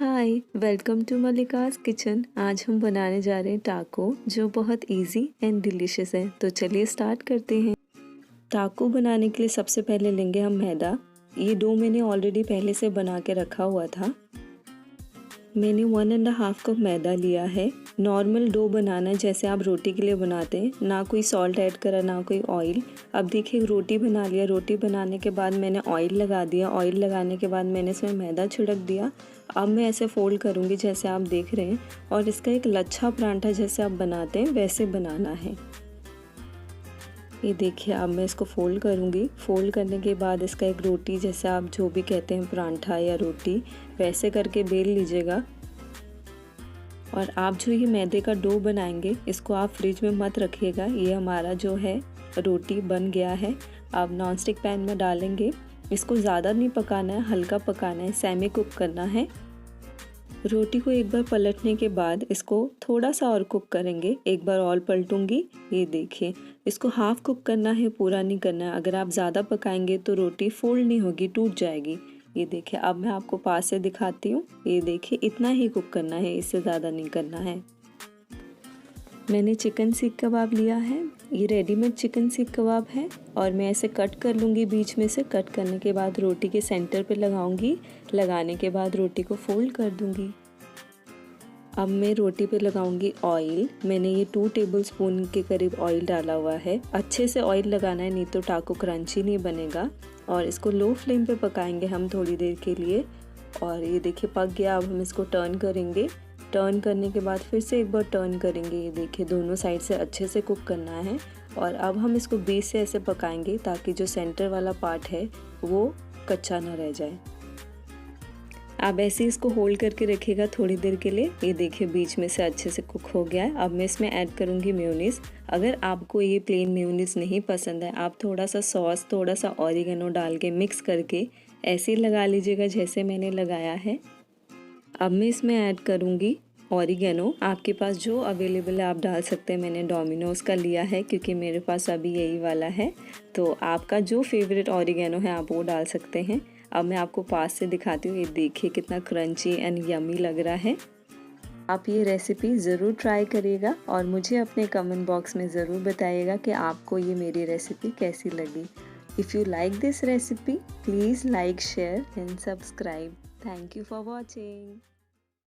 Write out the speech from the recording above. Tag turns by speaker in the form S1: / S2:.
S1: Hi, welcome to Mallika's kitchen. आज हम बनाने जा रहे हैं टाको, जो बहुत इजी एंड डिलीशियस है। तो चलिए स्टार्ट करते हैं। टाको बनाने के लिए सबसे पहले लेंगे हम मैदा। ये डो मैंने ऑलरेडी पहले से बना के रखा हुआ था। मैंने 1.5 कप मैदा लिया है। नॉर्मल डो बनाना है जैसे आप रोटी के लिए बनाते हैं, ना कोई सॉल्ट ऐड करा ना कोई ऑयल। अब देखिए रोटी बना लिया। रोटी बनाने के बाद मैंने ऑयल लगा दिया। ऑयल लगाने के बाद मैंने इसमें मैदा छिड़क दिया। अब मैं ऐसे फोल्ड करूँगी जैसे आप देख रहे हैं, और इसका एक लच्छा परांठा जैसे आप बनाते हैं वैसे बनाना है। ये देखिए अब मैं इसको फोल्ड करूँगी। फोल्ड करने के बाद इसका एक रोटी जैसे आप जो भी कहते हैं, परांठा या रोटी, वैसे करके बेल लीजिएगा। और आप जो ये मैदे का डो बनाएंगे इसको आप फ्रिज में मत रखिएगा। ये हमारा जो है रोटी बन गया है। अब नॉन स्टिक पैन में डालेंगे। इसको ज़्यादा नहीं पकाना है, हल्का पकाना है, सेमी कुक करना है। रोटी को एक बार पलटने के बाद इसको थोड़ा सा और कुक करेंगे। एक बार और पलटूंगी। ये देखिए इसको हाफ कुक करना है, पूरा नहीं करना है। अगर आप ज़्यादा पकाएंगे तो रोटी फोल्ड नहीं होगी, टूट जाएगी। ये देखिए अब मैं आपको पास से दिखाती हूँ। ये देखिए इतना ही कुक करना है, इससे ज़्यादा नहीं करना है। मैंने चिकन सीख कबाब लिया है। ये रेडीमेड चिकन सीख कबाब है और मैं ऐसे कट कर लूँगी बीच में से। कट करने के बाद रोटी के सेंटर पे लगाऊंगी। लगाने के बाद रोटी को फोल्ड कर दूंगी। अब मैं रोटी पे लगाऊंगी ऑयल। मैंने ये 2 टेबलस्पून के करीब ऑयल डाला हुआ है। अच्छे से ऑयल लगाना है, नहीं तो टाको क्रंची नहीं बनेगा। और इसको लो फ्लेम पे पकाएंगे हम थोड़ी देर के लिए। और ये देखिए पक गया। अब हम इसको टर्न करेंगे। टर्न करने के बाद फिर से एक बार टर्न करेंगे। ये देखिए दोनों साइड से अच्छे से कुक करना है। और अब हम इसको बीच से ऐसे पकाएंगे ताकि जो सेंटर वाला पार्ट है वो कच्चा ना रह जाए। आप ऐसे इसको होल्ड करके रखिएगा थोड़ी देर के लिए। ये देखिए बीच में से अच्छे से कुक हो गया है। अब मैं इसमें ऐड करूँगी मेयोनीज़। अगर आपको ये प्लेन मेयोनीज़ नहीं पसंद है, आप थोड़ा सा सॉस, थोड़ा सा ऑरिगेनो डाल के मिक्स करके ऐसे लगा लीजिएगा जैसे मैंने लगाया है। अब मैं इसमें ऐड करूँगी ऑरिगेनो। आपके पास जो अवेलेबल है आप डाल सकते हैं। मैंने डोमिनोज़ का लिया है क्योंकि मेरे पास अभी यही वाला है। तो आपका जो फेवरेट ऑरिगेनो है आप वो डाल सकते हैं। अब मैं आपको पास से दिखाती हूँ। ये देखिए कितना क्रंची एंड यमी लग रहा है। आप ये रेसिपी ज़रूर ट्राई करिएगा और मुझे अपने कमेंट बॉक्स में ज़रूर बताइएगा कि आपको ये मेरी रेसिपी कैसी लगी। If you like this recipe, please like, share and subscribe. Thank you for watching.